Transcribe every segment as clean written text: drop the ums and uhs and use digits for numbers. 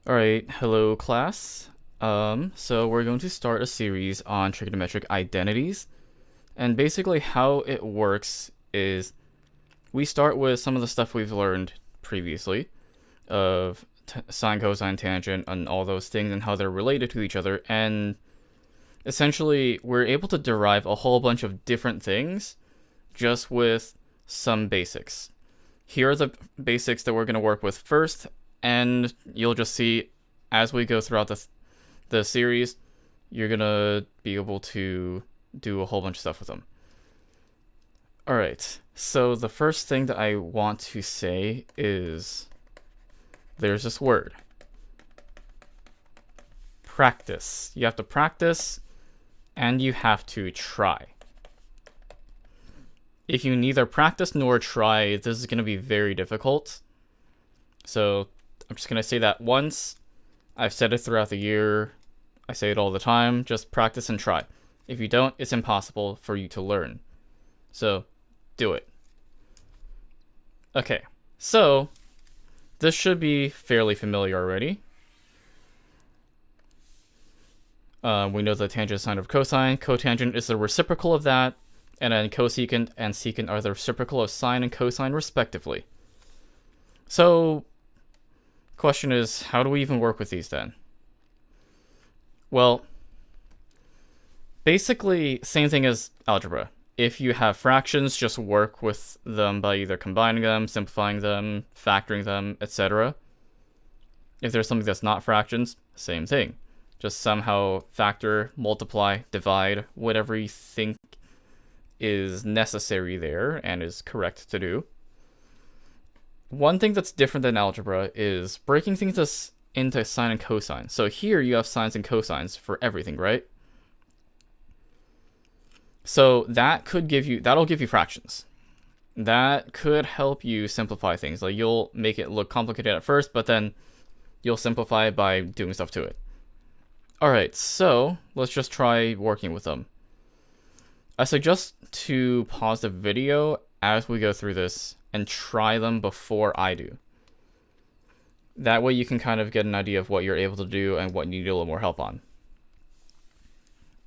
Alright, hello class. So we're going to start a series on trigonometric identities. And basically how it works is we start with some of the stuff we've learned previously of sine, cosine, tangent, and all those things and how they're related to each other. And essentially we're able to derive a whole bunch of different things just with some basics. Here are the basics that we're going to work with first, and you'll just see as we go throughout the series, you're going to be able to do a whole bunch of stuff with them. Alright, so the first thing that I want to say is there's this word. Practice. You have to practice, and you have to try. If you neither practice nor try, this is going to be very difficult. So I'm just going to say that once. I've said it throughout the year. I say it all the time. Just practice and try. If you don't, it's impossible for you to learn. So do it. Okay, so this should be fairly familiar already. We know the tangent sine of cosine. Cotangent is the reciprocal of that. And then cosecant and secant are the reciprocal of sine and cosine respectively. So, question is, how do we even work with these then? Well, basically, same thing as algebra. If you have fractions, just work with them by either combining them, simplifying them, factoring them, etc. If there's something that's not fractions, same thing. Just somehow factor, multiply, divide, whatever you think is necessary there and is correct to do. One thing that's different than algebra is breaking things into sine and cosine. So here you have sines and cosines for everything, right? So that'll give you fractions. That could help you simplify things. Like you'll make it look complicated at first, but then you'll simplify it by doing stuff to it. Alright, so let's just try working with them. I suggest to pause the video as we go through this and try them before I do. That way you can kind of get an idea of what you're able to do and what you need a little more help on.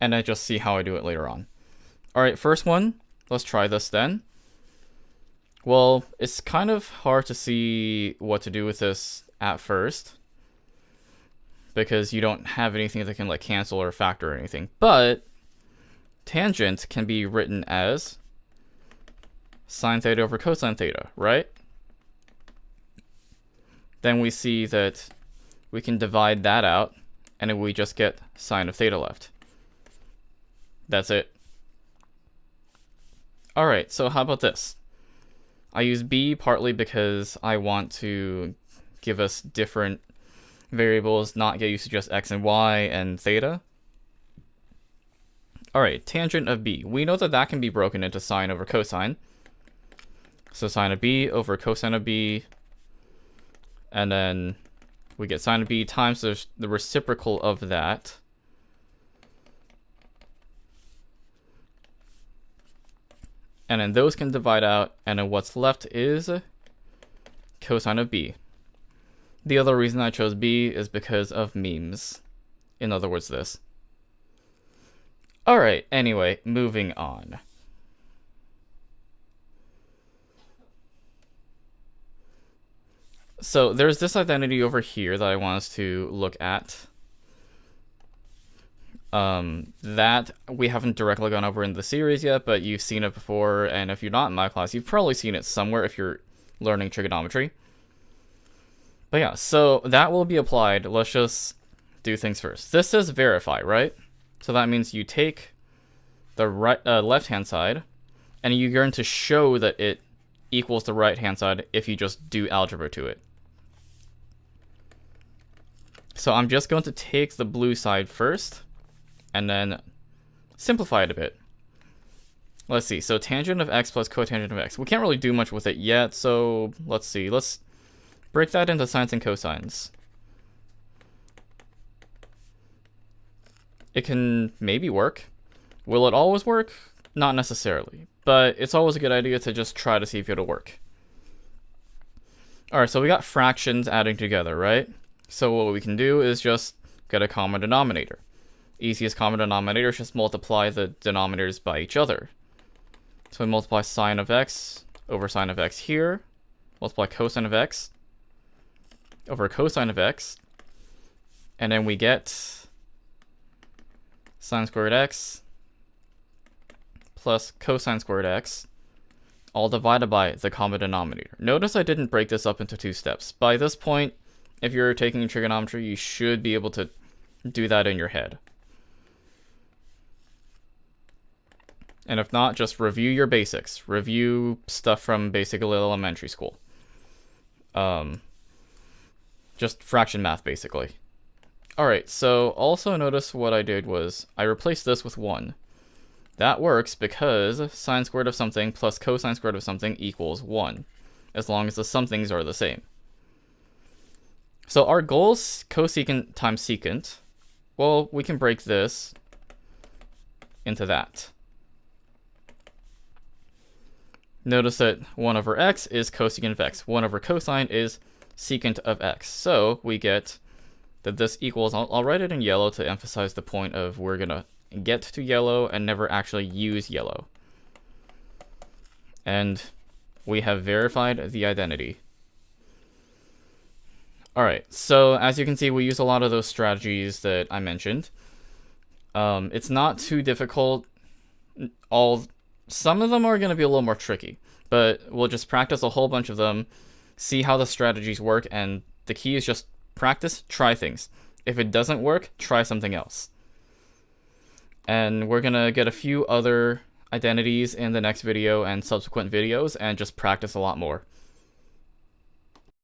And then just see how I do it later on. Alright, first one. Let's try this then. Well, it's kind of hard to see what to do with this at first, because you don't have anything that can like cancel or factor or anything. But tangent can be written as sine theta over cosine theta, right? Then we see that we can divide that out, and then we just get sine of theta left. That's it. Alright, so how about this? I use b partly because I want to give us different variables, not get used to just x and y and theta. Alright, tangent of b. We know that that can be broken into sine over cosine. So sine of b over cosine of b. And then we get sine of b times the reciprocal of that. And then those can divide out, and then what's left is cosine of b. The other reason I chose b is because of memes. In other words, this. Alright, anyway, moving on. So there's this identity over here that I want us to look at. That we haven't directly gone over in the series yet, but you've seen it before, and if you're not in my class, you've probably seen it somewhere if you're learning trigonometry. But yeah, so that will be applied. Let's just do things first. This says verify, right? So that means you take the left-hand side, and you're going to show that it equals the right-hand side if you just do algebra to it. So I'm just going to take the blue side first, and then simplify it a bit. Let's see, so tangent of x plus cotangent of x. We can't really do much with it yet, so let's see. Let's break that into sines and cosines. It can maybe work. Will it always work? Not necessarily, but it's always a good idea to just try to see if it'll work. Alright, so we got fractions adding together, right? So what we can do is just get a common denominator. Easiest common denominator is just multiply the denominators by each other. So we multiply sine of x over sine of x here, multiply cosine of x over cosine of x, and then we get sine squared x plus cosine squared x, all divided by the common denominator. Notice I didn't break this up into two steps. By this point, if you're taking trigonometry, you should be able to do that in your head. And if not, just review your basics. Review stuff from basically elementary school. Just fraction math, basically. Alright, so also notice what I did was I replaced this with 1. That works because sine squared of something plus cosine squared of something equals 1, as long as the somethings are the same. So our goal is cosecant times secant. Well, we can break this into that. Notice that 1 over x is cosecant of x. 1 over cosine is secant of x. So we get that this equals, I'll write it in yellow to emphasize the point of we're going to get to yellow and never actually use yellow. And we have verified the identity. Alright, so as you can see, we use a lot of those strategies that I mentioned. It's not too difficult. Some of them are going to be a little more tricky, but we'll just practice a whole bunch of them, see how the strategies work, and the key is just practice, try things. If it doesn't work, try something else. And we're going to get a few other identities in the next video and subsequent videos and just practice a lot more.